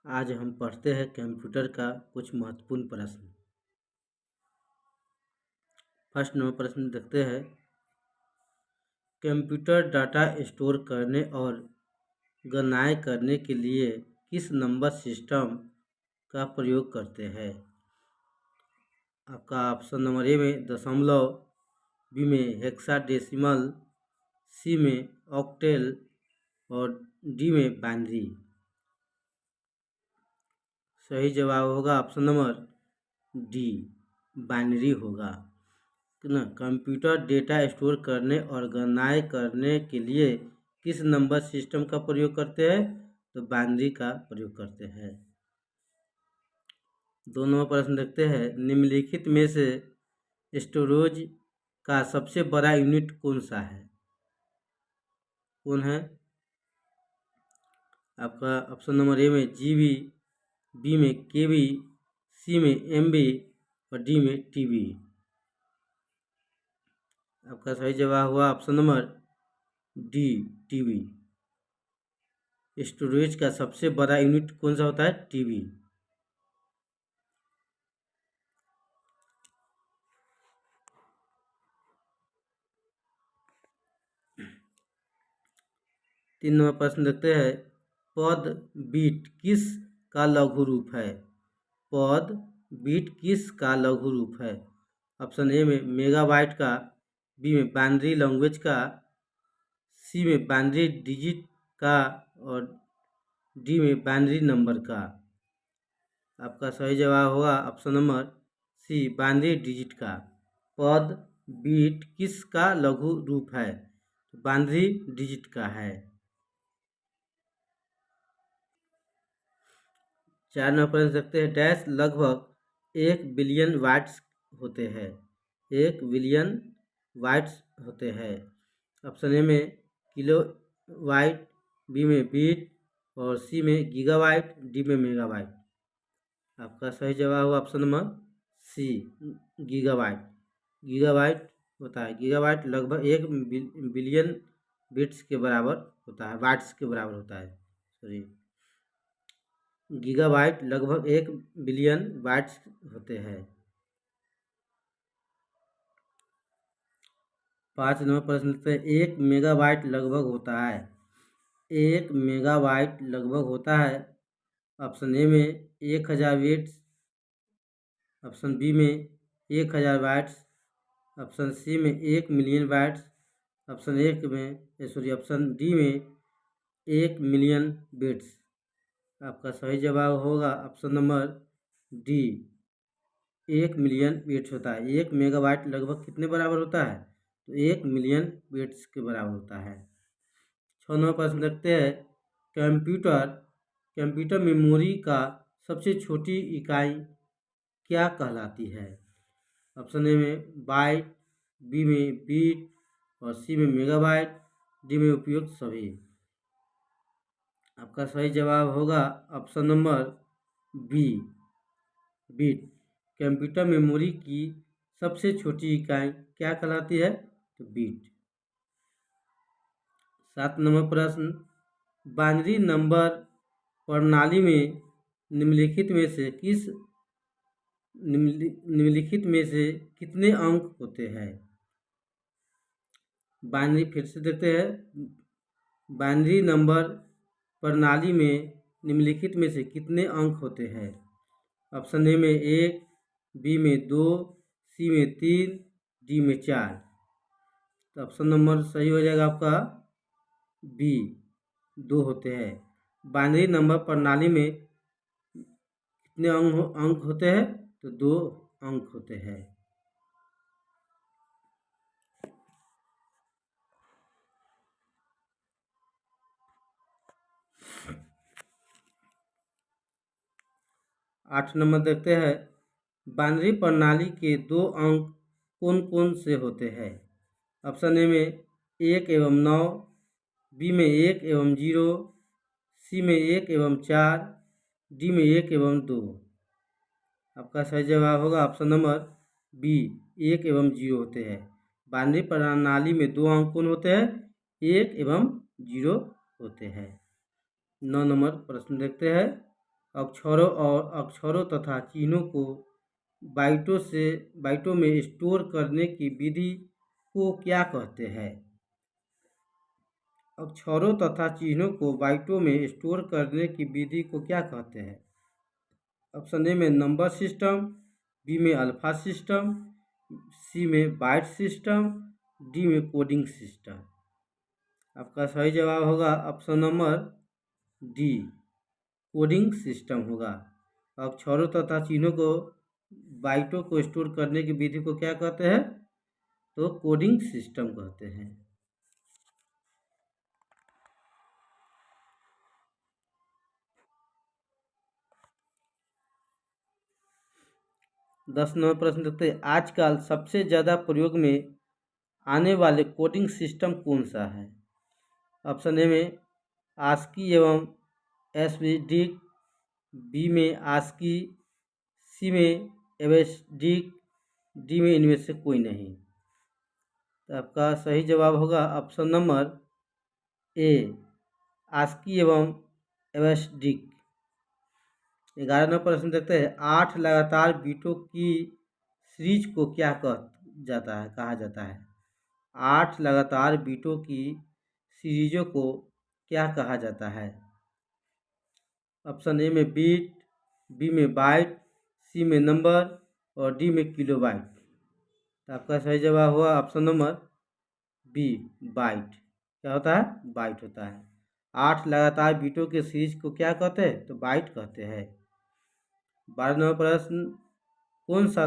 आज हम पढ़ते हैं कंप्यूटर का कुछ महत्वपूर्ण प्रश्न। फर्स्ट नंबर प्रश्न देखते हैं, कंप्यूटर डाटा स्टोर करने और गणनाएं करने के लिए किस नंबर सिस्टम का प्रयोग करते हैं? आपका ऑप्शन नंबर ए में दशमलव, बी में हेक्साडेसिमल, सी में ऑक्टेल और डी में बाइनरी। सही जवाब होगा ऑप्शन नंबर डी, बाइनरी होगा ना। कंप्यूटर डेटा स्टोर करने और गणनाएं करने के लिए किस नंबर सिस्टम का प्रयोग करते हैं? तो बाइनरी का प्रयोग करते हैं। दोनों प्रश्न देखते हैं, निम्नलिखित में से स्टोरेज का सबसे बड़ा यूनिट कौन सा है? कौन है? आपका ऑप्शन नंबर ए में जीबी, बी में केबी, सी में एमबी और डी में टीबी। आपका सही जवाब हुआ option number D, TB. Storage का सबसे बड़ा यूनिट कौन सा होता है? टीबी। तीन नंबर प्रश्न देखते हैं, पद बीट किस का लघु रूप है? पद बीट किस का लघु रूप है? ऑप्शन ए में मेगाबाइट का, बी में बाइनरी लैंग्वेज का, सी में बाइनरी डिजिट का और डी में बाइनरी नंबर का। आपका सही जवाब होगा option number C, binary digit का। पद बीट किस का लघु रूप है? बाइनरी डिजिट का है। 4 नंबर प्रश्न देखते हैं, डैश लगभग 1 बिलियन वाट्स होते हैं। 1 बिलियन वाट्स होते हैं। ऑप्शन ए में किलो वाइट, बी में बीट और सी में गीगाबाइट, डी में मेगाबाइट। आपका सही जवाब हुआ option number C, gigabyte. Gigabyte होता है, गीगाबाइट लगभग 1 बिलियन बिट्स के बराबर होता है, वाट्स के बराबर होता है। सॉरी, गीगाबाइट लगभग 1 बिलियन बाइट्स होते हैं। 5 नंबर प्रश्न पे 1 मेगाबाइट लगभग होता है। 1 मेगाबाइट लगभग होता है। ऑप्शन ए में 1000 बिट्स, ऑप्शन बी में 1000 बाइट्स, ऑप्शन सी में 1 मिलियन बाइट्स, ऑप्शन डी में 1 मिलियन बिट्स। आपका सही जवाब होगा option number D, 1 million bits होता है। 1 मेगाबाइट लगभग कितने बराबर होता है? तो 1 मिलियन बिट्स के बराबर होता है। 6 नंबर प्रश्न देखते हैं, कंप्यूटर मेमोरी का सबसे छोटी इकाई क्या कहलाती है? ऑप्शन ए में बाइट, बी में बीट और सी में मेगाबाइट, डी में उपयुक्त सभी। आपका सही जवाब होगा option number B, bit. Computer memory की सबसे छोटी इकाई क्या कहलाती है? तो बीट। 7 नंबर प्रश्न, बाइनरी नंबर प्रणाली में निम्नलिखित में से कितने अंक होते हैं? बाइनरी फिर से देखते हैं, बाइनरी नंबर प्रणाली में निम्नलिखित में से कितने अंक होते हैं? ऑप्शन ए में 1, बी में 2, सी में 3, डी में 4। तो ऑप्शन नंबर सही हो जाएगा आपका बी, 2 होते हैं। बाइनरी नंबर प्रणाली में कितने अंक होते हैं? तो 2 अंक होते हैं। आठ नंबर देखते हैं, बाइनरी प्रणाली के 2 अंक कौन कौन से होते हैं? ऑप्शन ए में 1 एवं 9, बी में 1 एवं 0, सी में 1 एवं 4, डी में 1 एवं 2। आपका सही जवाब होगा ऑप्शन नंबर बी, 1 एवं 0 होते हैं। बाइनरी प्रणाली में 2 अंक कौन होते हैं? 1 एवं 0 होते हैं। 9 नंबर प्रश्न देखते हैं, अक्षरों तथा चिन्हों को बाइटों में स्टोर करने की विधि को क्या कहते हैं? अक्षरों तथा चिन्हों को बाइटों में स्टोर करने की विधि को क्या कहते हैं? ऑप्शन ए में नंबर सिस्टम, बी में अल्फा सिस्टम, सी में बाइट सिस्टम, डी में कोडिंग सिस्टम। आपका सही जवाब होगा option number D, coding system होगा। अक्षरों तथा चिन्हों को बाइटों को स्टोर करने की विधि को क्या कहते हैं? तो कोडिंग सिस्टम कहते हैं। 10 नंबर प्रश्न देखते हैं, आजकल सबसे ज़्यादा प्रयोग में आने वाले कोडिंग सिस्टम कौन सा है? ऑप्शन ए में आस्की एवं एसवीडिक, बी में आस्की, सी में एवेस्डिक, डी में इनमें से कोई नहीं। तो आपका सही जवाब होगा ऑप्शन नंबर ए, आस्की एवं एवेस्डिक। 11 नंबर प्रश्न देखते हैं, 8 लगातार बीटों की सीरीज को क्या कहा जाता है? 8 लगातार बीटों की सीरीजों को क्या कहा जाता है? ऑप्शन ए में बीट, बी में बाइट, सी में नंबर और डी में किलोबाइट। तो आपका सही जवाब हुआ ऑप्शन नंबर बी, बाइट। क्या होता है? बाइट होता है। 8 लगातार बीटों के सीरीज को क्या कहते हैं? तो बाइट कहते हैं। 12 नंबर प्रश्न, कौन सा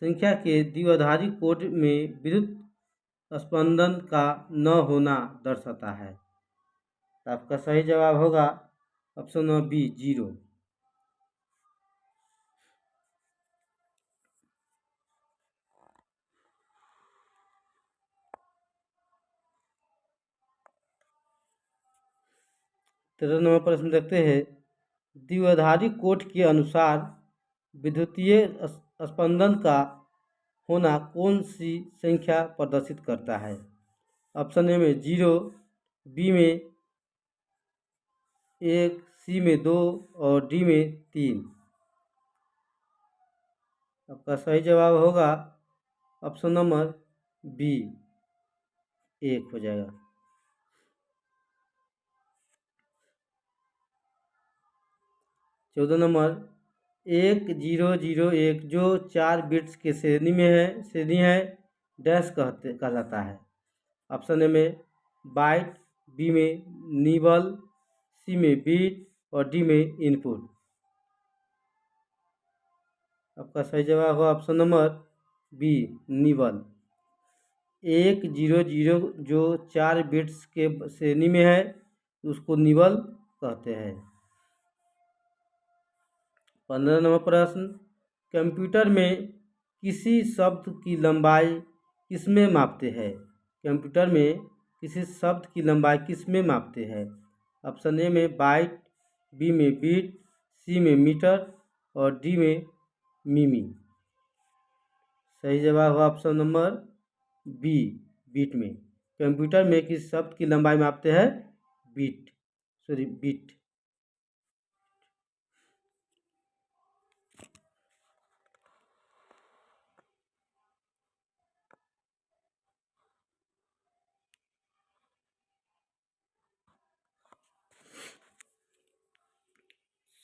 संख्या के द्विआधारी कोड में विद्युत स्पंदन का न होना दर्शाता है? तो आपका सही जवाब होगा ऑप्शन नंबर बी, 0। तेरह नंबर प्रश्न देखते हैं, द्विआधारी कोड के अनुसार विद्युतीय स्पंदन का होना कौन सी संख्या प्रदर्शित करता है? ऑप्शन ए में 0, बी में 1, सी में 2 और डी में 3। आपका सही जवाब होगा ऑप्शन नंबर बी, 1 हो जाएगा। 14 नंबर, 1001 जो 4 बिट्स के श्रेणी है डैश कहलाता है? ऑप्शन ए में बाइट, बी में निबल, सी में बीट और डी में इनपुट। आपका सही जवाब होगा ऑप्शन नंबर बी, निबल। 100 जो 4 बिट्स के श्रेणी में है उसको निबल कहते हैं। 15 नंबर प्रश्न, कंप्यूटर में किसी शब्द की लंबाई किसमें मापते हैं? कंप्यूटर में किसी शब्द की लंबाई किसमें मापते हैं? ऑप्शन ए में बाइट, बी में बीट, सी में मीटर और डी में मिमी। सही जवाब हुआ ऑप्शन नंबर बी, बीट में। कंप्यूटर में किस शब्द की लंबाई मापते हैं? बीट।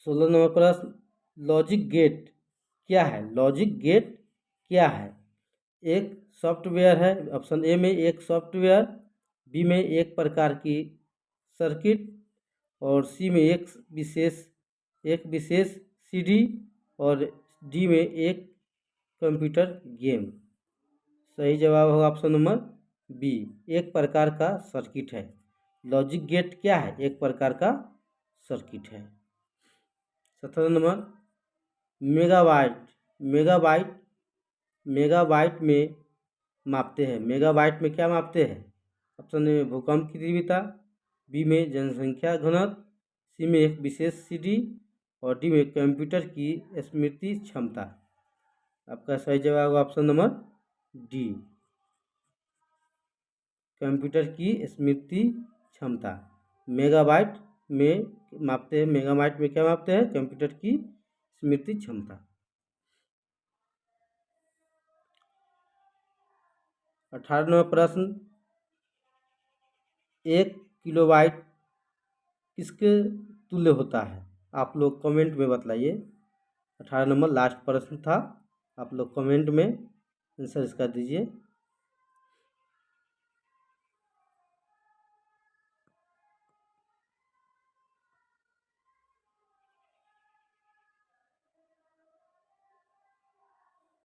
16 नंबर प्रश्न, लॉजिक गेट क्या है? लॉजिक गेट क्या है? एक सॉफ्टवेयर है। ऑप्शन ए में एक सॉफ्टवेयर, बी में एक प्रकार की सर्किट और सी में एक विशेष सीडी और डी में एक कंप्यूटर गेम। सही जवाब होगा ऑप्शन नंबर बी, एक प्रकार का सर्किट है। लॉजिक गेट क्या है? एक प्रकार का सर्किट है। 17 नंबर, मेगाबाइट में मापते हैं। मेगाबाइट में क्या मापते हैं? ऑप्शन ए में भूकंप की तीव्रता, बी में जनसंख्या घनत्व, सी में एक विशेष सीडी और डी में कंप्यूटर की स्मृति क्षमता। आपका सही जवाब ऑप्शन नंबर डी, कंप्यूटर की स्मृति क्षमता। मेगाबाइट में मापते हैं, मेगाबाइट में क्या मापते हैं? कंप्यूटर की स्मृति क्षमता। 18वां प्रश्न, 1 किलोबाइट किसके तुल्य होता है? आप लोग कमेंट में बतलाइए। 18 नंबर लास्ट प्रश्न था, आप लोग कमेंट में आंसर इसका दीजिए।